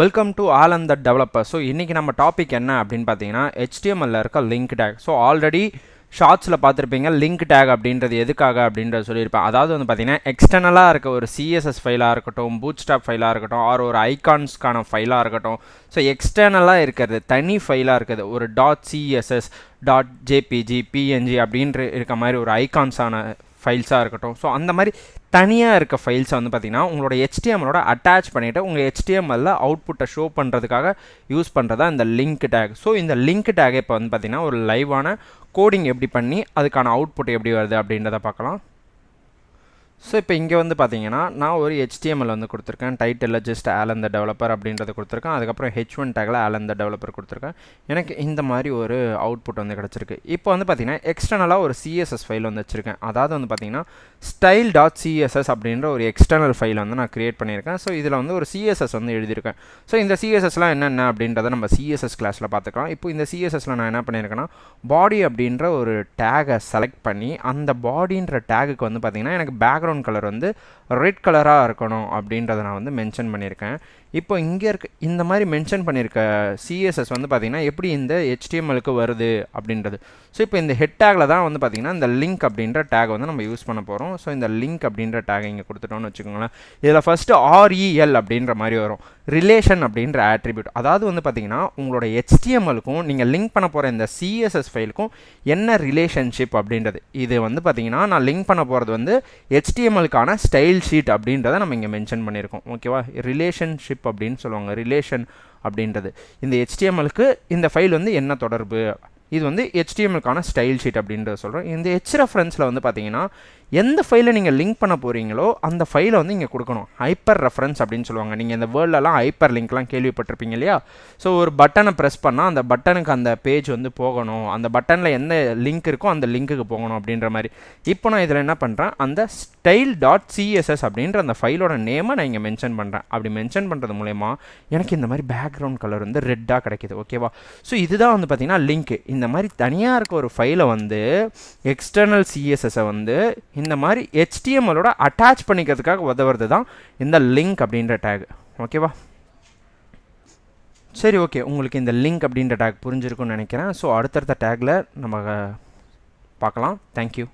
Welcome to all and the developer. So இன்றைக்கி நம்ம topic என்ன அப்படின்னு பார்த்தீங்கன்னா HTML இருக்க லிங்க் டேக். ஸோ ஆல்ரெடி ஷார்ட்ஸில் பார்த்துருப்பீங்க லிங்க் டேக் அப்படின்றது எதுக்காக அப்படின்றத சொல்லியிருப்பேன். அதாவது வந்து பார்த்தீங்கன்னா எக்ஸ்டர்னலாக இருக்க ஒரு CSS ஃபைலாக இருக்கட்டும், பூட்ஸ்ட்ராப் ஃபைலாக இருக்கட்டும், ஆர் ஒரு ஐகான்ஸ்க்கான ஃபைலாக இருக்கட்டும். ஸோ எக்ஸ்டர்னலாக இருக்கிறது தனி ஃபைலாக இருக்குது ஒரு .css .jpg PNG அப்படின்ற இருக்க மாதிரி ஒரு ஐகான்ஸான ஃபைல்ஸாக இருக்கட்டும். ஸோ அந்த மாதிரி தனியாக இருக்க ஃபைல்ஸை வந்து பார்த்திங்கன்னா உங்களோட HTMLோட அட்டாச் பண்ணிவிட்டு உங்கள் HTMLல அவுட்புட்டை ஷோ பண்ணுறதுக்காக யூஸ் பண்ணுறதா இந்த லிங்க் டேக். ஸோ இந்த லிங்க் டேக் இப்போ வந்து பார்த்திங்கன்னா ஒரு லைவான கோடிங் எப்படி பண்ணி அதுக்கான அவுட்புட் எப்படி வருது அப்படின்றத பார்க்கலாம். ஸோ இப்போ இங்கே வந்து பார்த்தீங்கன்னா நான் ஒரு HTML வந்து கொடுத்துருக்கேன். டைட்டிலில் ஜஸ்ட் ஆலன் த டெவலப்பர் அப்படின்றத கொடுத்துருக்கேன். அதுக்கப்புறம் H1 tackle Alan the developer கொடுத்துருக்கேன். எனக்கு இந்த மாதிரி ஒரு அவுட்புட் வந்து கிடச்சிருக்கு. இப்போ வந்து பார்த்தீங்கன்னா எக்ஸ்டர்னலாக ஒரு CSS ஃபைல் வந்து வச்சுருக்கேன். அதாவது வந்து பார்த்தீங்கன்னா style.css அப்படின்ற ஒரு எக்ஸ்டர்னல் ஃபைல் வந்து நான் க்ரியேட் பண்ணியிருக்கேன். ஸோ இதில் வந்து ஒரு CSS வந்து எழுதியிருக்கேன். ஸோ இந்த CSSலாம் என்னென்ன அப்படின்றத நம்ம CSS கிளாஸில் பார்த்துக்கலாம். இப்போ இந்த CSSல நான் என்ன பண்ணியிருக்கேன்னா பாடி அப்படின்ற ஒரு டேகை செலக்ட் பண்ணி அந்த பாடின்ற டேகுக்கு வந்து பார்த்தீங்கன்னா எனக்கு பேக்ரவுண்ட் கலர் வந்து ரெட் கலராக இருக்கணும் அப்படின்றத நான் வந்து மென்ஷன் பண்ணியிருக்கேன். இப்போ இங்கே இருக்க இந்த மாதிரி மென்ஷன் பண்ணியிருக்க CSS வந்து பார்த்திங்கன்னா எப்படி இந்த HTMLக்கு வருது அப்படின்றது. ஸோ இப்போ இந்த ஹெட் டேக்கில் தான் வந்து பார்த்திங்கன்னா இந்த லிங்க் அப்படின்ற டேக் வந்து நம்ம யூஸ் பண்ண போகிறோம். ஸோ இந்த லிங்க் அப்படின்ற டேக் இங்கே கொடுத்துட்டோம்னு வச்சுக்கோங்களேன். இதில் ஃபஸ்ட்டு REL அப்படின்ற மாதிரி வரும், ரிலேஷன் அப்படின்ற ஆட்ரிபியூட். அதாவது வந்து பார்த்திங்கன்னா உங்களோட HTMLக்கும் நீங்கள் லிங்க் பண்ண போகிற இந்த CSS ஃபைலுக்கும் என்ன ரிலேஷன்ஷிப் அப்படின்றது. இது வந்து பார்த்திங்கன்னா நான் லிங்க் பண்ண போகிறது வந்து HTMLக்கான ஸ்டைல் ஷீட் அப்படின்றத நம்ம இங்கே மென்ஷன் பண்ணியிருக்கோம். ஓகேவா, ரிலேஷன்ஷிப் அப்படின்னு சொல்லுவாங்க. ரிலேஷன் அப்படின்றது இந்த HTMLக்கு இந்த ஃபைல் வந்து என்ன தொடர்பு, இது வந்து HTMLக்கான ஸ்டைல் ஷீட் அப்படின்றத சொல்கிறோம். இந்த ரெஃபரன்ஸில் வந்து பார்த்தீங்கன்னா எந்த ஃபைலை நீங்கள் லிங்க் பண்ண போகிறீங்களோ அந்த ஃபைலை வந்து இங்கே கொடுக்கணும். ஹைப்பர் ரெஃபரன்ஸ் அப்படின்னு சொல்லுவாங்க. நீங்கள் இந்த வேர்ல்டெலாம் ஹைப்பர் லிங்க்லாம் கேள்விப்பட்டிருப்பீங்க இல்லையா? ஸோ ஒரு பட்டனை ப்ரெஸ் பண்ணால் அந்த பட்டனுக்கு அந்த பேஜ் வந்து போகணும், அந்த பட்டனில் எந்த லிங்க் இருக்கோ அந்த லிங்க்குக்கு போகணும் அப்படின்ற மாதிரி. இப்போ நான் இதில் என்ன பண்ணுறேன், அந்த style.css அப்படின்ற அந்த ஃபைலோட நேமை நான் இங்கே மென்ஷன் பண்ணுறேன். அப்படி மென்ஷன் பண்ணுறது மூலயமா எனக்கு இந்த மாதிரி பேக்ரவுண்ட் கலர் வந்து ரெட்டாக கிடைக்கிது. ஓகேவா? ஸோ இதுதான் வந்து பார்த்திங்கன்னா லிங்க். இந்த மாதிரி தனியாக இருக்க ஒரு ஃபைலை வந்து எக்ஸ்டர்னல் CSSஐ வந்து இந்த மாதிரி HTMLோட அட்டாச் பண்ணிக்கிறதுக்காக உதவுறது தான் இந்த லிங்க் அப்படின்ற டேக். ஓகேவா? சரி, ஓகே, உங்களுக்கு இந்த லிங்க் அப்படின்ற டேக் புரிஞ்சிருக்குன்னு நினைக்கிறேன். ஸோ அடுத்தடுத்த டேக்கில் நம்ம பார்க்கலாம். தேங்க்யூ.